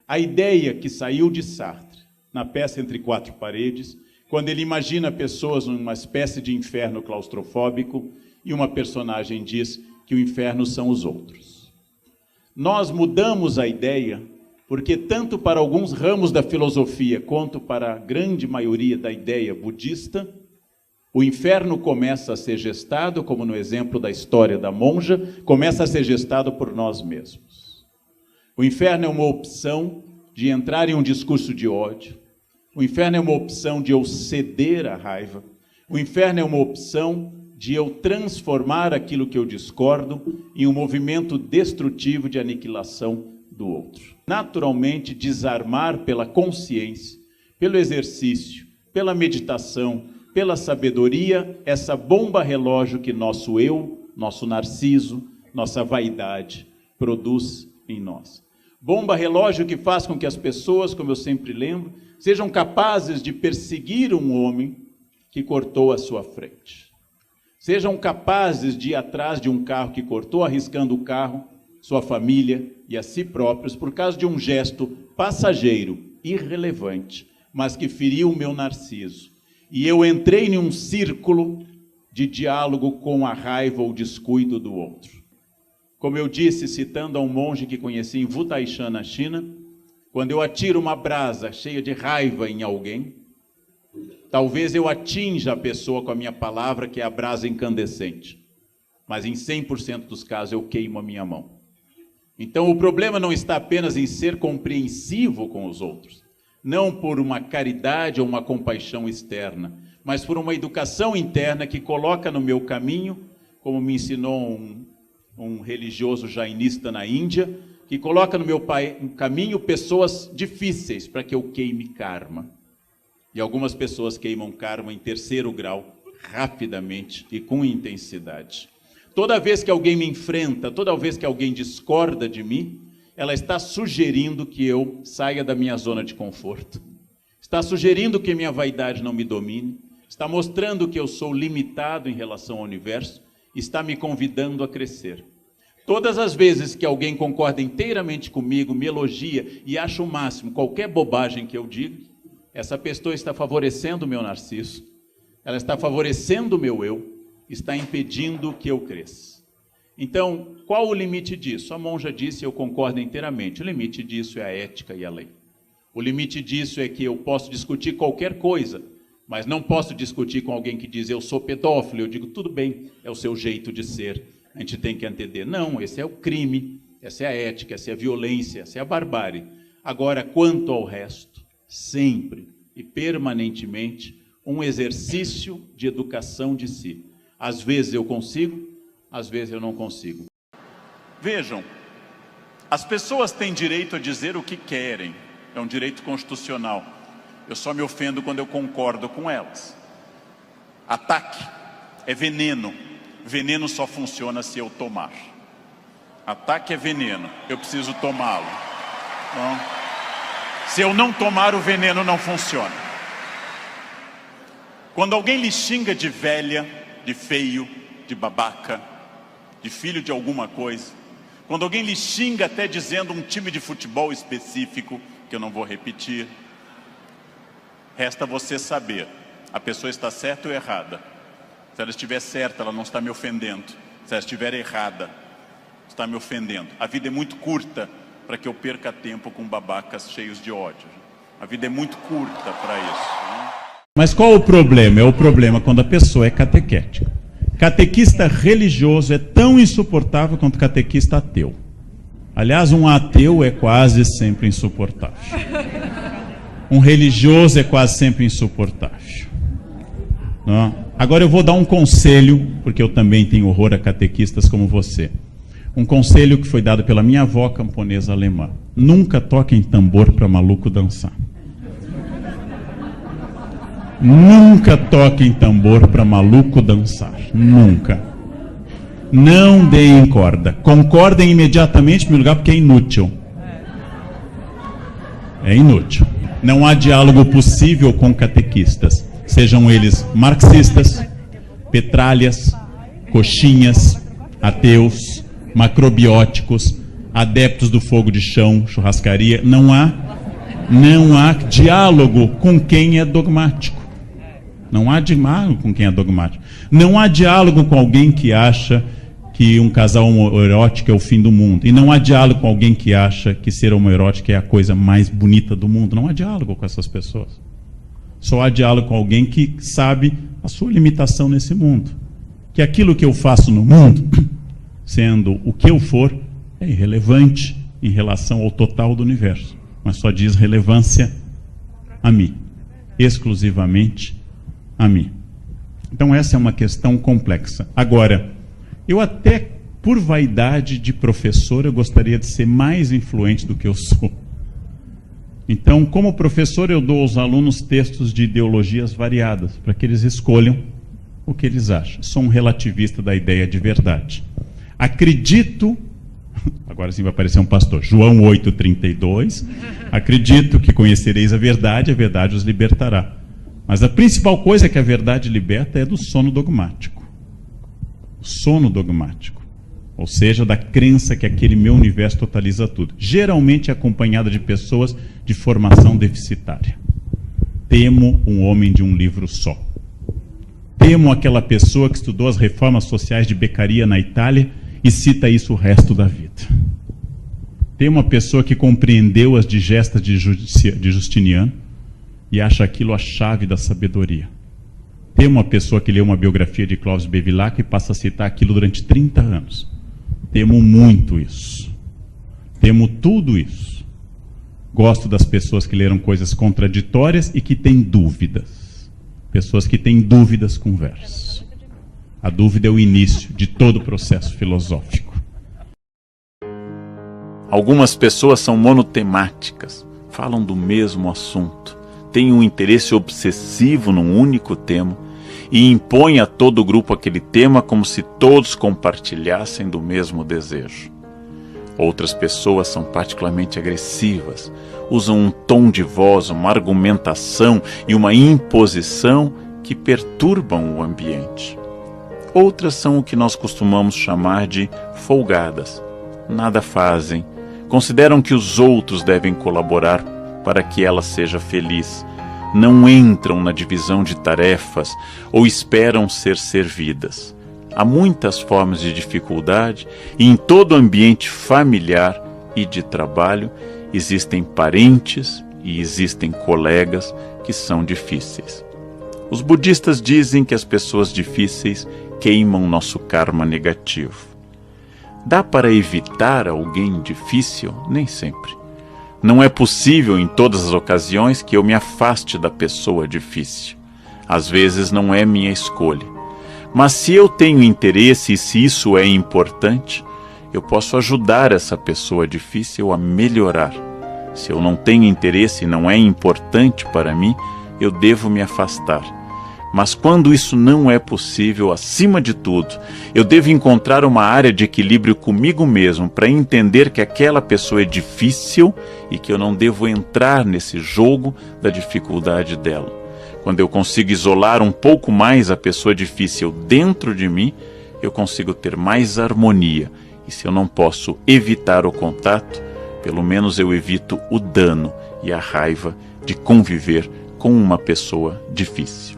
A ideia que saiu de Sartre, na peça Entre Quatro Paredes, quando ele imagina pessoas numa espécie de inferno claustrofóbico e uma personagem diz que o inferno são os outros. Nós mudamos a ideia porque tanto para alguns ramos da filosofia quanto para a grande maioria da ideia budista, o inferno começa a ser gestado, como no exemplo da história da monja, começa a ser gestado por nós mesmos. O inferno é uma opção de entrar em um discurso de ódio. O inferno é uma opção de eu ceder à raiva. O inferno é uma opção de eu transformar aquilo que eu discordo em um movimento destrutivo de aniquilação do outro. Naturalmente, desarmar pela consciência, pelo exercício, pela meditação, pela sabedoria, essa bomba relógio que nosso eu, nosso narciso, nossa vaidade produz em nós. Bomba relógio que faz com que as pessoas, como eu sempre lembro, sejam capazes de perseguir um homem que cortou a sua frente. Sejam capazes de ir atrás de um carro que cortou, arriscando o carro, sua família e a si próprios, por causa de um gesto passageiro, irrelevante, mas que feriu o meu narciso. E eu entrei em um círculo de diálogo com a raiva ou descuido do outro. Como eu disse, citando a um monge que conheci em Wutaishan, na China, quando eu atiro uma brasa cheia de raiva em alguém, talvez eu atinja a pessoa com a minha palavra, que é a brasa incandescente. Mas em 100% dos casos eu queimo a minha mão. Então o problema não está apenas em ser compreensivo com os outros, não por uma caridade ou uma compaixão externa, mas por uma educação interna que coloca no meu caminho, como me ensinou um religioso jainista na Índia, que coloca no meu caminho pessoas difíceis para que eu queime karma. E algumas pessoas queimam karma em 3º grau, rapidamente e com intensidade. Toda vez que alguém me enfrenta, toda vez que alguém discorda de mim, ela está sugerindo que eu saia da minha zona de conforto. Está sugerindo que minha vaidade não me domine. Está mostrando que eu sou limitado em relação ao universo. Está me convidando a crescer. Todas as vezes que alguém concorda inteiramente comigo, me elogia e acha o máximo qualquer bobagem que eu digo, essa pessoa está favorecendo o meu narciso. Ela está favorecendo o meu eu. Está impedindo que eu cresça. Então, qual o limite disso? A monja disse, eu concordo inteiramente, o limite disso é a ética e a lei. O limite disso é que eu posso discutir qualquer coisa, mas não posso discutir com alguém que diz, eu sou pedófilo. Eu digo, tudo bem, é o seu jeito de ser, a gente tem que entender. Não, esse é o crime, essa é a ética, essa é a violência, essa é a barbárie. Agora, quanto ao resto, sempre e permanentemente, um exercício de educação de si. Às vezes eu consigo, às vezes eu não consigo. Vejam, as pessoas têm direito a dizer o que querem, é um direito constitucional. Eu só me ofendo quando eu concordo com elas. Ataque é veneno, veneno só funciona se eu tomar. Ataque é veneno, eu preciso tomá-lo. Então, se eu não tomar, o veneno não funciona. Quando alguém lhe xinga de velha, de feio, de babaca, de filho de alguma coisa, quando alguém lhe xinga até dizendo um time de futebol específico, que eu não vou repetir, resta você saber, a pessoa está certa ou errada. Se ela estiver certa, ela não está me ofendendo. Se ela estiver errada, está me ofendendo. A vida é muito curta para que eu perca tempo com babacas cheios de ódio. A vida é muito curta para isso, né? Mas qual o problema? É o problema quando a pessoa é catequética. Catequista religioso é tão insuportável quanto catequista ateu. Aliás, um ateu é quase sempre insuportável. Um religioso é quase sempre insuportável. Não? Agora eu vou dar um conselho, porque eu também tenho horror a catequistas como você. Um conselho que foi dado pela minha avó camponesa alemã. Nunca toquem tambor para maluco dançar. Nunca toquem tambor para maluco dançar. Nunca. Não deem corda. Concordem imediatamente em primeiro lugar, porque é inútil. É inútil. Não há diálogo possível com catequistas. Sejam eles marxistas, petralhas, coxinhas, ateus, macrobióticos. adeptos do fogo de chão, churrascaria, não há diálogo com quem é dogmático. Não há diálogo com quem é dogmático. Não há diálogo com alguém que acha que um casal homoerótico é o fim do mundo. E não há diálogo com alguém que acha que ser homoerótico é a coisa mais bonita do mundo. Não há diálogo com essas pessoas. Só há diálogo com alguém que sabe a sua limitação nesse mundo. Que aquilo que eu faço no mundo, sendo o que eu for, é irrelevante em relação ao total do universo. Mas só diz relevância a mim. Exclusivamente a mim. Então essa é uma questão complexa. Agora, eu até, por vaidade de professor, eu gostaria de ser mais influente do que eu sou. Então, como professor, eu dou aos alunos textos de ideologias variadas, para que eles escolham o que eles acham. Sou um relativista da ideia de verdade. Acredito, agora sim vai aparecer um pastor, João 8,32, acredito que conhecereis a verdade os libertará. Mas a principal coisa que a verdade liberta é do sono dogmático. O sono dogmático. Ou seja, da crença que aquele meu universo totaliza tudo. Geralmente acompanhada de pessoas de formação deficitária. Temo um homem de um livro só. Temo aquela pessoa que estudou as reformas sociais de Beccaria na Itália e cita isso o resto da vida. Temo uma pessoa que compreendeu as digestas de Justiniano e acha aquilo a chave da sabedoria. Tem uma pessoa que lê uma biografia de Clóvis Bevilacqua e passa a citar aquilo durante 30 anos. Temo muito isso. Temo tudo isso. Gosto das pessoas que leram coisas contraditórias e que têm dúvidas. Pessoas que têm dúvidas conversam. A dúvida é o início de todo o processo filosófico. Algumas pessoas são monotemáticas, falam do mesmo assunto, têm um interesse obsessivo num único tema e impõem a todo o grupo aquele tema como se todos compartilhassem do mesmo desejo. Outras pessoas são particularmente agressivas, usam um tom de voz, uma argumentação e uma imposição que perturbam o ambiente. Outras são o que nós costumamos chamar de folgadas. Nada fazem, consideram que os outros devem colaborar para que ela seja feliz. Não entram na divisão de tarefas ou esperam ser servidas. Há muitas formas de dificuldade e em todo o ambiente familiar e de trabalho existem parentes e existem colegas que são difíceis. Os budistas dizem que as pessoas difíceis queimam nosso karma negativo. Dá para evitar alguém difícil? Nem sempre. Não é possível em todas as ocasiões que eu me afaste da pessoa difícil. Às vezes não é minha escolha. Mas se eu tenho interesse e se isso é importante, eu posso ajudar essa pessoa difícil a melhorar. Se eu não tenho interesse e não é importante para mim, eu devo me afastar. Mas quando isso não é possível, acima de tudo, eu devo encontrar uma área de equilíbrio comigo mesmo para entender que aquela pessoa é difícil e que eu não devo entrar nesse jogo da dificuldade dela. Quando eu consigo isolar um pouco mais a pessoa difícil dentro de mim, eu consigo ter mais harmonia. E se eu não posso evitar o contato, pelo menos eu evito o dano e a raiva de conviver com uma pessoa difícil.